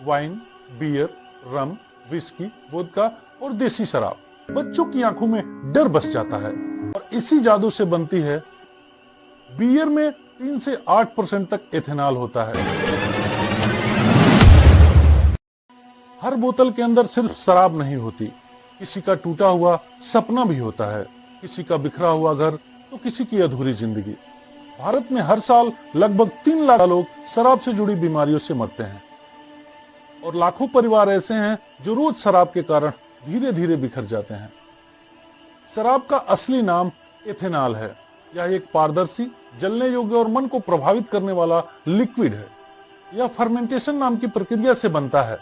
Wine, beer, रम, whisky, vodka और देसी शराब। बच्चों की आंखों में डर बस जाता है और इसी जादू से बनती है। बियर में 3 से 8% तक एथेनॉल होता है। हर बोतल के अंदर सिर्फ शराब नहीं होती, किसी का टूटा हुआ सपना भी होता है, किसी का बिखरा हुआ घर तो किसी की अधूरी जिंदगी। भारत में हर साल लगभग 3 लाख लोग शराब से जुड़ी बीमारियों से मरते हैं और लाखों परिवार ऐसे हैं जो रोज शराब के कारण धीरे धीरे बिखर जाते हैं। शराब का असली नाम एथेनॉल है। यह एक पारदर्शी, जलने योग्य और मन को प्रभावित करने वाला लिक्विड है। यह फर्मेंटेशन नाम की प्रक्रिया से बनता है।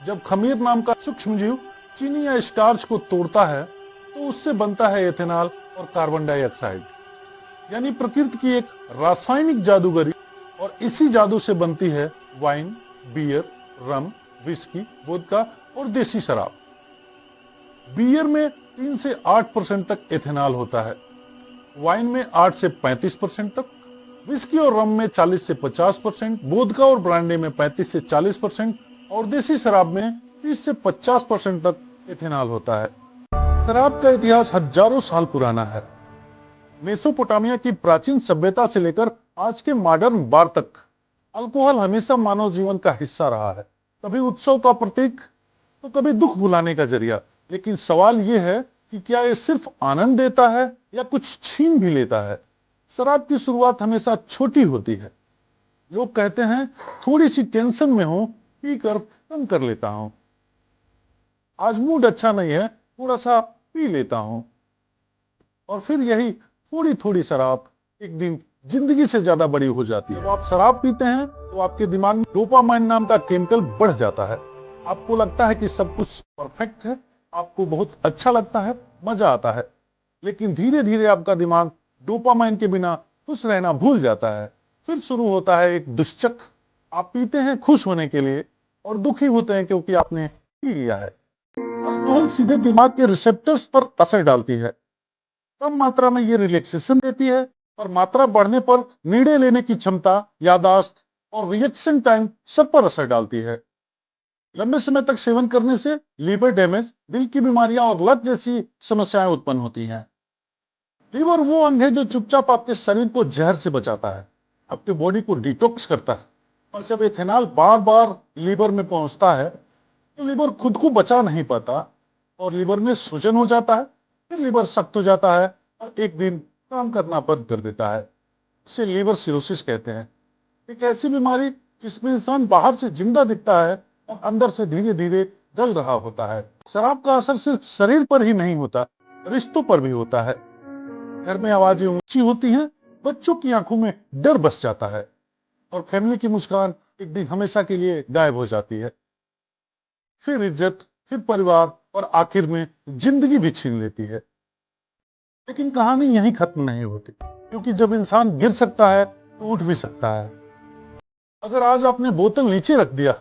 जब खमीर नाम का सूक्ष्म जीव चीनी या स्टार्च को तोड़ता है तो उससे बनता है एथेनॉल और कार्बन डाइऑक्साइड, यानी प्रकृति की एक रासायनिक जादूगरी। और इसी जादू से बनती है वाइन, बियर, रम, विस्की, वोदका और देसी शराब। बियर में 3 से 8% तक एथेनॉल होता है, वाइन में 8 से 35% तक, विस्की और रम में 40 से 50%, वोदका और ब्रांडी में 35 से 40% और देसी शराब में 30 से 50% तक एथेनॉल होता है। शराब का इतिहास हजारों साल पुराना है। मेसोपोटामिया की प्राचीन सभ्यता से लेकर आज के मॉडर्न बार तक अल्कोहल हमेशा मानव जीवन का हिस्सा रहा है। कभी उत्सव का प्रतीक तो कभी दुख भुलाने का जरिया। लेकिन सवाल यह है कि क्या यह सिर्फ आनंद देता है या कुछ छीन भी लेता है। शराब की शुरुआत हमेशा छोटी होती है। लोग कहते हैं थोड़ी सी टेंशन में हो, पीकर कम कर लेता हूं, आज मूड अच्छा नहीं है, थोड़ा सा पी लेता हूं। और फिर यही थोड़ी थोड़ी शराब एक दिन जिंदगी से ज्यादा बड़ी हो जाती है। जब आप शराब पीते हैं तो आपके दिमाग में डोपामाइन नाम का केमिकल बढ़ जाता है। आपको लगता है कि सब कुछ परफेक्ट है, आपको बहुत अच्छा लगता है, मजा आता है। लेकिन धीरे धीरे आपका दिमाग डोपामाइन के बिना खुश रहना भूल जाता है। फिर शुरू होता है एक दुश्चक्र। आप पीते हैं खुश होने के लिए और दुखी होते हैं क्योंकि आपने पी लिया है। अल्कोहल सीधे दिमाग के रिसेप्टर्स पर असर डालती है। कम मात्रा में ये रिलैक्सेशन देती है और मात्रा बढ़ने पर निर्णय लेने की क्षमता, याददाश्त और रिएक्शन टाइम सब पर असर डालती है। लंबे समय तक सेवन करने से लीवर डैमेज, दिल की बीमारियां और लत जैसी समस्याएं उत्पन्न होती हैं। लीवर वो अंग है जो चुपचाप आपके शरीर को जहर से बचाता है, आपके बॉडी को डिटॉक्स करता है। और जब एथेनॉल बार बार लीवर में पहुंचता है तो लीवर खुद को बचा नहीं पाता और लीवर में सूजन हो जाता है। फिर लीवर सख्त हो जाता है और एक दिन काम करना बंद कर देता है। इसे लीवर सिरोसिस कहते हैं। एक ऐसी बीमारी जिसमें इंसान बाहर से जिंदा दिखता है और अंदर से धीरे धीरे जल रहा होता है। शराब का असर सिर्फ शरीर पर ही नहीं होता, रिश्तों पर भी होता है। घर में आवाजें ऊंची होती हैं, बच्चों की आंखों में डर बस जाता है और फैमिली की मुस्कान एक दिन हमेशा के लिए गायब हो जाती है। फिर इज्जत, फिर परिवार और आखिर में जिंदगी भी छीन लेती है। लेकिन कहानी यहीं खत्म नहीं होती, क्योंकि जब इंसान गिर सकता है तो उठ भी सकता है। अगर आज आपने बोतल नीचे रख दिया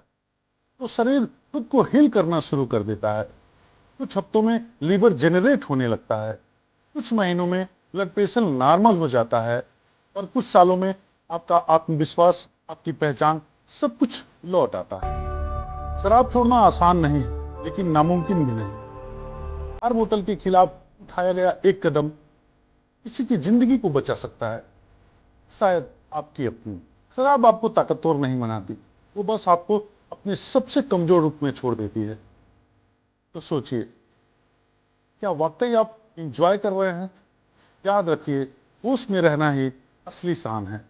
तो शरीर खुद को हील करना शुरू कर देता है। कुछ हफ्तों में लीवर जेनरेट होने लगता है, कुछ महीनों में ब्लड प्रेशर नॉर्मल हो जाता है और कुछ सालों में आपका आत्मविश्वास, आपकी पहचान सब कुछ लौट आता है। शराब छोड़ना आसान नहीं है, लेकिन नामुमकिन भी नहीं। हर बोतल के खिलाफ उठाया गया एक कदम किसी की जिंदगी को बचा सकता है, शायद आपकी अपनी। शराब आपको ताकतवर नहीं बनाती, वो बस आपको अपने सबसे कमजोर रूप में छोड़ देती है। तो सोचिए, क्या वाकई आप इंजॉय कर रहे हैं? याद रखिए, होश में रहना ही असली शान है।